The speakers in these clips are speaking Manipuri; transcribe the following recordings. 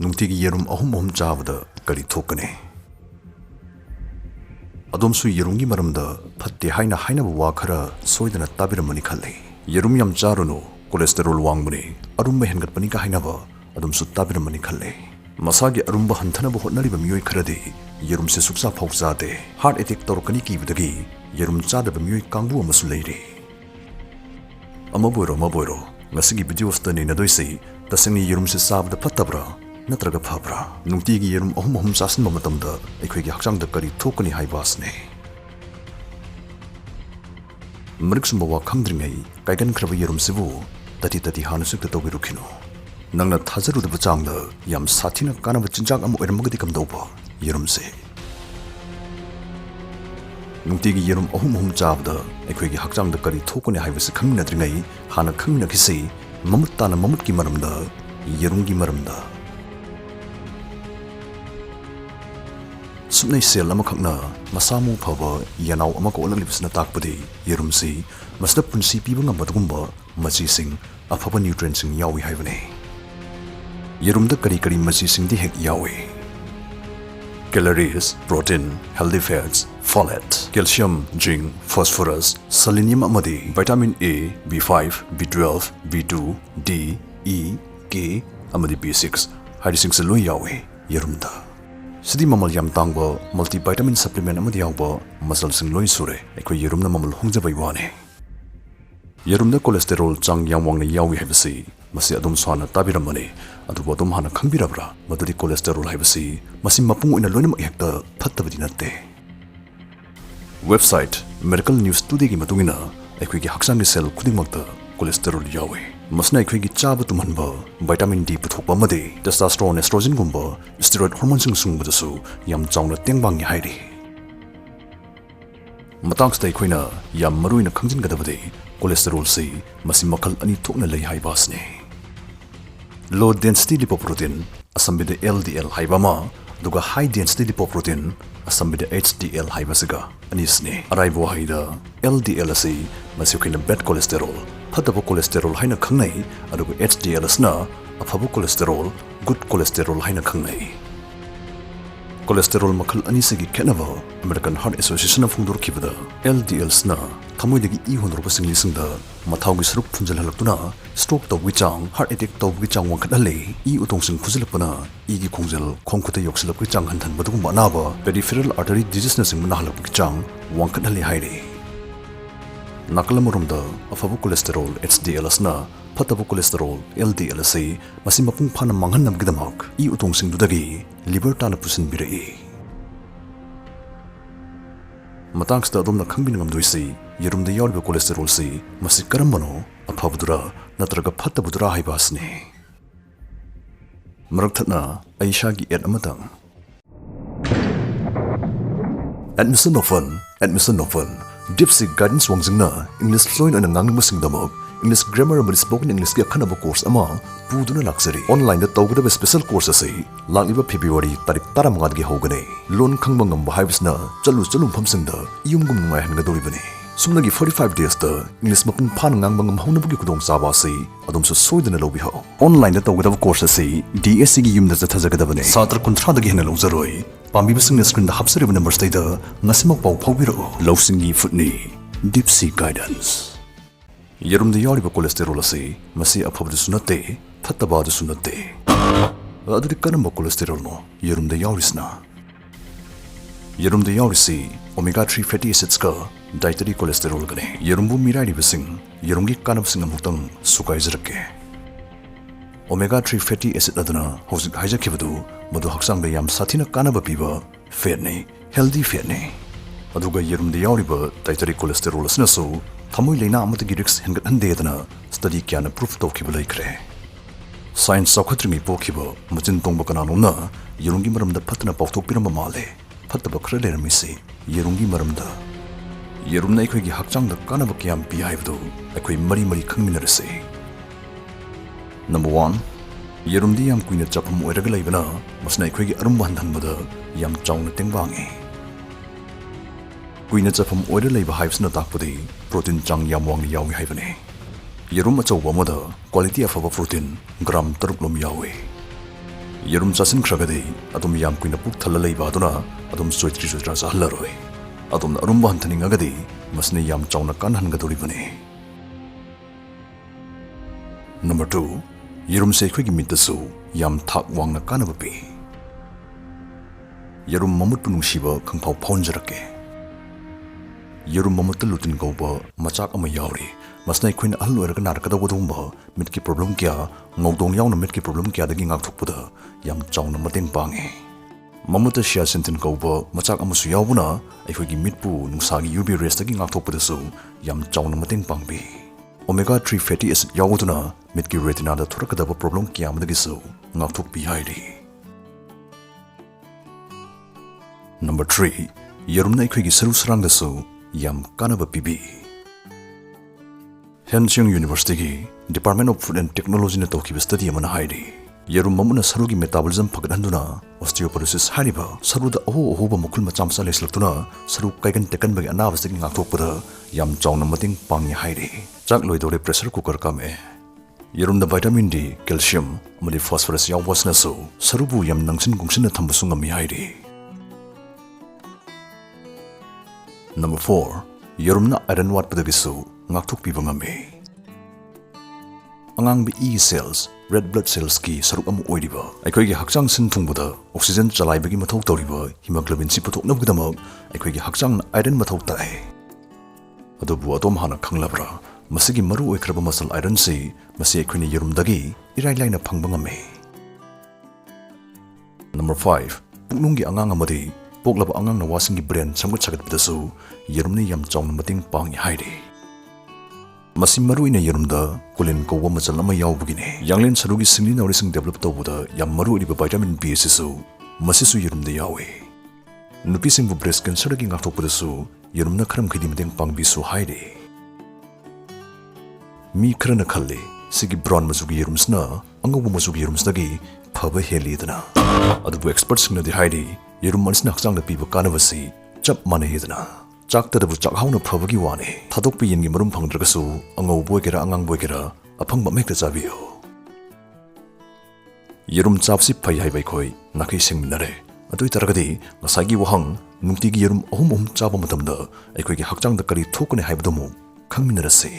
Nungtigi Yerum Ahum Chabada Thorakkani. Adamsu Yerumgi maramda patti haina buwakara soidana tabiramani khale. Yerum yam charunu cholesterol wangmani arumba hengatpani ka hainaba adamsu tabiramani khale. Masagi arumba hanthanabu hotnariba miyoi kharadi yerum se suksa phawjade heart attack torkani kibudagi yerum chadaba miyoi kangbu amasu leire. Amaboiro ngasigi videos tani nadoisi tasani yerum se sabda pattabra natraga phabra nungtigi yerum ahum sasanba matamda aikhoigi hakchangda kari thokkani haibasne. Mriksumba wa khangdringai kaigan khraba yerum sibu tati hanu sukta tawbirukhino. Nangna thajarudaba changda yam sathina kanaba chinjak amu oiramagadi kamdauba yerum se. Nungtigi yerum ahum chabada aikhoigi hakchangda kari thokkani haibase khangminadringai hana khangminakisi mamutana mamutki maramda yerumgi maramda. Sunay sel amakakna masamu phaba yanaw amako olalibsna takpadi yerumsi masna punsi piba ngamadgumba machising afaba nutrients sing yawi haibane. Yerumda kari machi sing di hek yawi. Calories, protein, healthy fats, folate, calcium, zinc, phosphorus, selenium amadi, vitamin A, B5, B12, B2, D, E, K, amadi B6, haidising sa loy yawi yerumda. Sidi mamal yam tangba multivitamin supplement amadi yawba masal sing loy sure aikoi yerumna mamal hongjabai wane. Yerumda cholesterol chang yamwangna yawi haibasi masi adum swana tabiramani aduba adum hana khangbirabra madudi cholesterol haibasi masi mapung oina loinamak hekta phattabadi natte. Website medical news today gi matungina aikhoigi hakchangni cell khudingmakta cholesterol yawi. Masna aikhoigi chaba tumhanba vitamin D puthokpa amadi testosterone estrogen gumba steroid hormone sing sungbudasu yam chawna tengbangi hairi. Matangsta aikhoina yam maruina khangjingadabadi cholesterol se masi makhal ani thokna lei haibasne. Low density lipoprotein asambida LDL haibama duga high density lipoprotein asambida HDL haibasiga anisne. Araibo haida LDL ase masi khina bad cholesterol phataba cholesterol haina khangnai aduga HDL asna afabu cholesterol good cholesterol haina khangnai. Cholesterol makhal ani segi khenaba American Heart Association of Hungdur kibada LDL sna thamoidagi I honroba singlisingda mathaugi saruk phunjalhalaktuna stroke tawgi chang heart attack tawgi chang wangkhathale I utongsing khuzilapana I gi khongjal khongkhuta yoksilapki chang hantan badugum anaba peripheral artery disease na sing nahalapki chang wangkhathale haire. Nakalamurumda afabu cholesterol HDL asna phataba cholesterol LDL ase masi mapung phana manghanam gidamak I utongsing dudagi liver tana pusin birai. Matangsta adumna khangbinangam doisi yerumda yawriba cholesterol se masi karambano afabudura natraga phattabudura haibasne. Marakthana aishagi ad amatang. Admission often Dipsy guidance wangzingna English fluent and ngangma singdamak English grammar and spoken English ki khanaba course ama puduna laksari online da tawgada special course ase lagiba February tarik 15 gi hogane lon khangba ngamba haibsna chalu phamsingda iyumgum ngai hangadoribani sumnagi 45 days da English mapun phan ngangba ngam haunabugi kudong saba ase adumsu soidana lobi ha online da tawgada course ase DSC gi yumda thathajagadabane satra 13 dagi hena lawjaroi pambibasing screen da hapsariba number staida ngasimak pau phawbiro lawsingi footni Dipsy guidance. Yerum da yawriba cholesterol ase masi afabadu sunate phattabadu sunate adudi karamba cholesterol no yerum da yawrisna. Yerum da yawrisi omega 3 fatty acids ka dietary cholesterol gane yerumbu mirai basing yerumgi kanabsing amutang sukai jarake. Omega 3 fatty acid adana hosik haijakibadu madu haksang da yam sathina kanaba piba fat ne healthy fat ne aduga yerum da yawriba dietary cholesterol asna so thamoi leina amatagi risks hengat handedana study kyana proof tawkiba laikre. Science sakhatringi pokhiba machin tongba kananona yerumgi maramda phatna pawthokpiramba male phattaba khra lerami yerumgi maramda yerumna aikhoigi hakchangda kanaba kyam pi haibdu aikoi mari khangminarase. Number 1 yerumdi yam kuina chapam oiraga laibana masna aikhoigi arumba handanbada yam chawna tengbangi. Kuina chapam oira laiba haibsna takpudi protein chang yamwang yawi haibane. Yerum achawba amada quality afaba protein gram 3 lom yawi. Yerum chasin khragadi adum yam kuina puk thalla leiba aduna adum soitri sutra zahallaroi adum na arumba hantaningagadi masne yam chauna kan hangadori bane. Number 2, yerum se khoi gi mitasu yam thak wangna kanaba pi. Yerum mamut punungsiba khangphau phonjarake. Yerum mamut lutin goba machak ama yauri masnai khoin ahlu erga narkada godumba mitki problem kya ngogdong yauna mitki problem kya dagi ngak thukpuda yam chauna mateng pange. Mamuta shia sentin goba machak amasu yawuna aikhogi mitpu nungsagi UV rays dagi ngak thukpuda su yam chauna mateng pangbi. Omega 3 fatty acid yawuduna mitki retina da thorakadaba problem kya madagi su ngak thukpi hairi. Number 3, yerumna aikhogi saru sarang da su yam kanaba pibi. Hanjing University ki Department of Food and Technology na tawkiba study amana hairi. Yerum mamuna sarugi metabolism phagadhanduna osteoporosis hariba saruda aho ba mukul macham sa leslaktuna saru kaigan tekan bagi anabastagi ngakthokpada yam chawna mating pangi hairi. Chak loidore pressure cooker kame. Yerum da vitamin D, calcium, amadi phosphorus yawasna so sarubu yam nangsin gungsin na thambasu ngami hairi. Number 4, yerumna iron watpadagisu ngakthokpiba ngami. Angang bi E cells, red blood cells ki saruk amu oiriba aikhoigi hakchang sin thungbuda oxygen chalaibagi mathau tawriba hemoglobin si puthoknabgidamak aikhoigi hakchang iron mathau tai. Adubu atom hana khanglabra masigi maru oikraba masal iron si masi aikhoini yerumdagi irai laina phangba ngami. Number 5, puknunggi angang amadi poklaba angang na wasingi brain samgat sagatbidasu yerumni yam chawna mating pangi hairi. Masi maruina yerumda kulin kowa machal ama yawbugine yanglen sarugi singli naurising develop tawbuda yam maru iriba vitamin B sisu masisu yerumda yawe. Nupi singbu breast cancer gi ngakthokpadasu yerumna kharam khidi mateng pangbi su hairi. Mi kharana khalle sigi brown mazugi yerumsna angabu mazugi yerumsdagi phaba helidana adubu experts singna di hairi yerum manisna hakchangda piba kanabasi chap manahidana. Chakta dabu chakhauna phabagi wane thadokpi yengi marum phangdragasu angau boigera angang boigera aphangba mekta chabiyo. Yerum chapsi phai haibai khoi nakai singminare adui taragadi ngasagi wahang nungtigi yerum ahum ahum chaba matamda aikhoigi hakchangda kari thokane haibadomu khangminarase.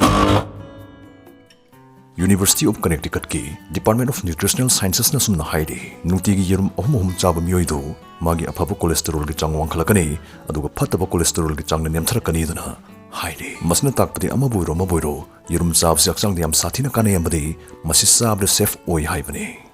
University of Connecticut ki Department of Nutritional Sciences na sumna hairi nungtigi yerum ahum ahum chaba miyoidu magi aphaba cholesterol gi chang wangkhalakani aduga phataba cholesterol gi chang na nemtharakani dana hairi. Masna takpadi ama boiro yerum chab sak chang yam sathina kanai amadi masi sabda safe oi haibani.